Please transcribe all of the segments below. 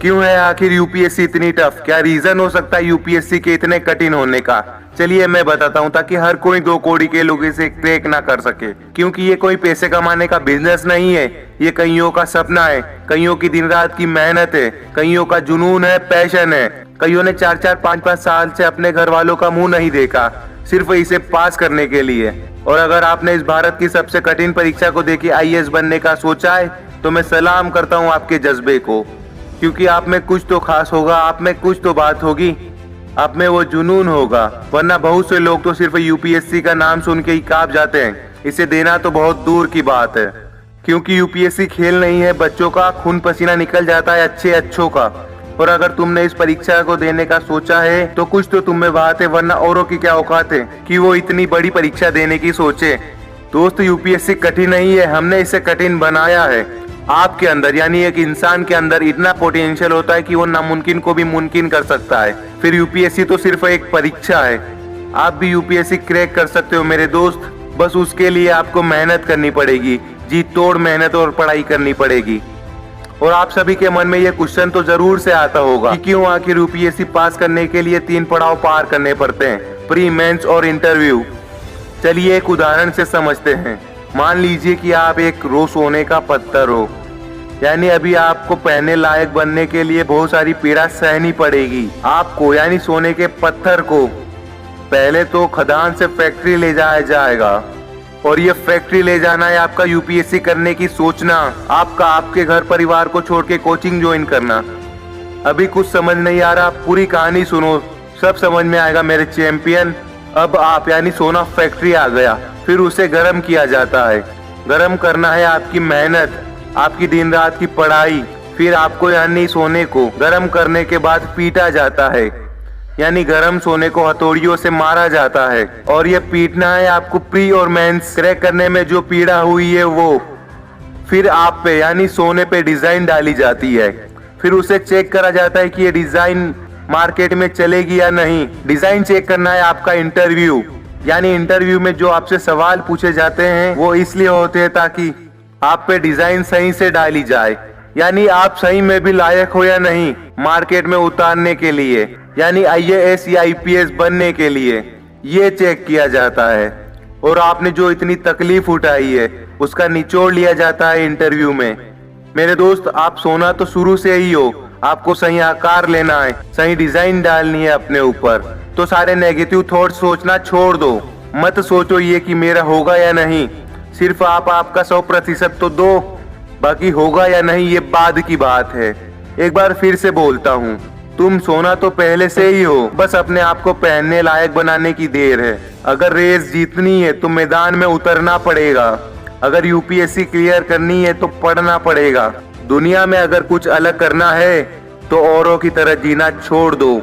क्यों है आखिर यूपीएससी इतनी टफ? क्या रीजन हो सकता है यूपीएससी के इतने कठिन होने का? चलिए मैं बताता हूँ, ताकि हर कोई 2 कौड़ी के लोग इसे क्रैक ना कर सके। क्योंकि ये कोई पैसे कमाने का बिजनेस नहीं है, ये कईयों का सपना है, कईयों की दिन रात की मेहनत है, कईयों का जुनून है, पैशन है। कईयों ने 4-4, 5-5 साल से अपने घर वालों का मुंह नहीं देखा, सिर्फ इसे पास करने के लिए। और अगर आपने इस भारत की सबसे कठिन परीक्षा को देखी आईएएस बनने का सोचा है, तो मैं सलाम करता हूँ आपके जज्बे को। क्योंकि आप में कुछ तो खास होगा, आप में कुछ तो बात होगी, आप में वो जुनून होगा। वरना बहुत से लोग तो सिर्फ यूपीएससी का नाम सुन के ही कांप जाते हैं। इसे देना तो बहुत दूर की बात है। क्योंकि यूपीएससी खेल नहीं है, बच्चों का खून पसीना निकल जाता है अच्छों का। और अगर तुमने इस परीक्षा को देने का सोचा है तो कुछ तो तुम में बात है, वरना औरों की क्या औकात है कि वो इतनी बड़ी परीक्षा देने की सोचे। दोस्त, यूपीएससी कठिन नहीं है, हमने इसे कठिन बनाया है। आपके अंदर यानी एक इंसान के अंदर इतना पोटेंशियल होता है कि वो नामुमकिन को भी मुमकिन कर सकता है। फिर यूपीएससी तो सिर्फ एक परीक्षा है। आप भी यूपीएससी क्रैक कर सकते हो मेरे दोस्त। बस उसके लिए आपको मेहनत करनी पड़ेगी, जी तोड़ मेहनत और पढ़ाई करनी पड़ेगी। और आप सभी के मन में ये क्वेश्चन तो जरूर से आता होगा कि क्यों आखिर यूपीएससी पास करने के लिए 3 पड़ाव पार करने पड़ते हैं, प्री, मेंस और इंटरव्यू। चलिए एक उदाहरण से समझते हैं। मान लीजिए कि आप एक रोज सोने का पत्थर हो, यानी अभी आपको पहने लायक बनने के लिए बहुत सारी पीड़ा सहनी पड़ेगी। आपको यानी सोने के पत्थर को पहले तो खदान से फैक्ट्री ले जाया जाएगा, और ये फैक्ट्री ले जाना है आपका यूपीएससी करने की सोचना, आपका आपके घर परिवार को छोड़ के कोचिंग ज्वाइन करना। अभी कुछ समझ नहीं आ रहा, पूरी कहानी सुनो, सब समझ में आएगा मेरे चैंपियन। अब आप यानी सोना फैक्ट्री आ गया, फिर उसे गर्म किया जाता है। गर्म करना है आपकी मेहनत, आपकी दिन रात की पढ़ाई। फिर आपको यानी सोने को गर्म करने के बाद पीटा जाता है, यानी गर्म सोने को हथौड़ियों से मारा जाता है। और ये पीटना है आपको प्री और मेंस क्रैक करने में जो पीड़ा हुई है वो। फिर आप पे यानी सोने पे डिजाइन डाली जाती है, फिर उसे चेक करा जाता है कि ये डिजाइन मार्केट में चलेगी या नहीं। डिजाइन चेक करना है आपका इंटरव्यू, यानी इंटरव्यू में जो आपसे सवाल पूछे जाते हैं वो इसलिए होते हैं ताकि आप पे डिजाइन सही से डाली जाए, यानी आप सही में भी लायक हो या नहीं मार्केट में उतारने के लिए, यानी आईएएस या आईपीएस बनने के लिए। ये चेक किया जाता है। और आपने जो इतनी तकलीफ उठाई है उसका निचोड़ लिया जाता है इंटरव्यू में। मेरे दोस्त, आप सोना तो शुरू से ही हो, आपको सही आकार लेना है, सही डिजाइन डालनी है अपने ऊपर। तो सारे नेगेटिव थॉट सोचना छोड़ दो। मत सोचो ये कि मेरा होगा या नहीं, सिर्फ आप आपका 100% तो दो, बाकी होगा या नहीं ये बाद की बात है। एक बार फिर से बोलता हूँ, तुम सोना तो पहले से ही हो, बस अपने आप को पहनने लायक बनाने की देर है। अगर रेस जीतनी है तो मैदान में उतरना पड़ेगा, अगर यूपीएससी क्लियर करनी है तो पढ़ना पड़ेगा। दुनिया में अगर कुछ अलग करना है तो औरों की तरह जीना छोड़ दो,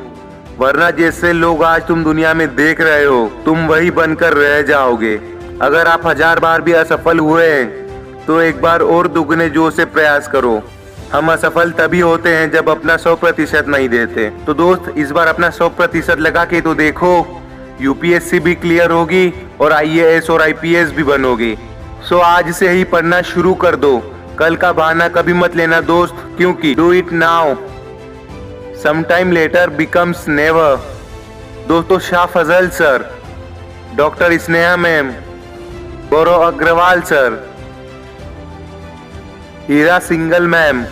वरना जैसे लोग आज तुम दुनिया में देख रहे हो तुम वही बनकर रह जाओगे। अगर आप 1000 बार भी असफल हुए हैं तो एक बार और दुगने जोर से प्रयास करो। हम असफल तभी होते हैं जब अपना 100% नहीं देते। तो दोस्त, इस बार अपना 100% लगा के तो देखो, यूपीएससी भी क्लियर होगी और आईएएस और आईपीएस भी बनोगे। सो आज से ही पढ़ना शुरू कर दो, कल का बहाना कभी मत लेना दोस्त, क्योंकि do it now, sometime later becomes never. दोस्तों, Shah Fazal sir, doctor Sneha ma'am, Gaurav Agrawal sir, Heera Singla ma'am,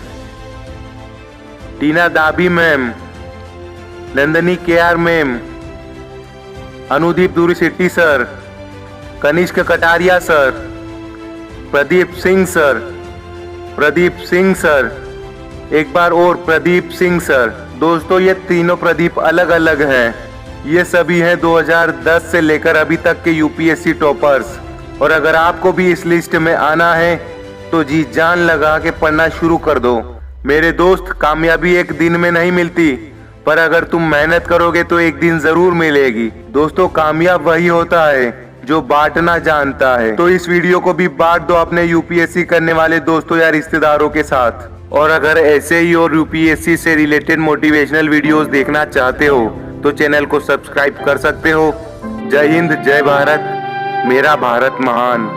Tina Dabi ma'am, Nandini K R ma'am, Anudeep Durishetty sir, Kanishak Kataria sir, Pradeep Singh sir, Pradeep Singh sir, एक बार और प्रदीप सिंह सर। दोस्तों, ये तीनों प्रदीप अलग अलग हैं। ये सभी हैं 2010 से लेकर अभी तक के यूपीएससी टॉपर्स। और अगर आपको भी इस लिस्ट में आना है तो जी जान लगा के पढ़ना शुरू कर दो। मेरे दोस्त, कामयाबी एक दिन में नहीं मिलती, पर अगर तुम मेहनत करोगे तो एक दिन जरूर मिलेगी। दोस्तों, कामयाब वही होता है जो बांटना जानता है। तो इस वीडियो को भी बांट दो अपने यूपीएससी करने वाले दोस्तों या रिश्तेदारों के साथ। और अगर ऐसे ही और यूपीएससी से रिलेटेड मोटिवेशनल वीडियोस देखना चाहते हो तो चैनल को सब्सक्राइब कर सकते हो। जय हिंद, जय भारत, मेरा भारत महान।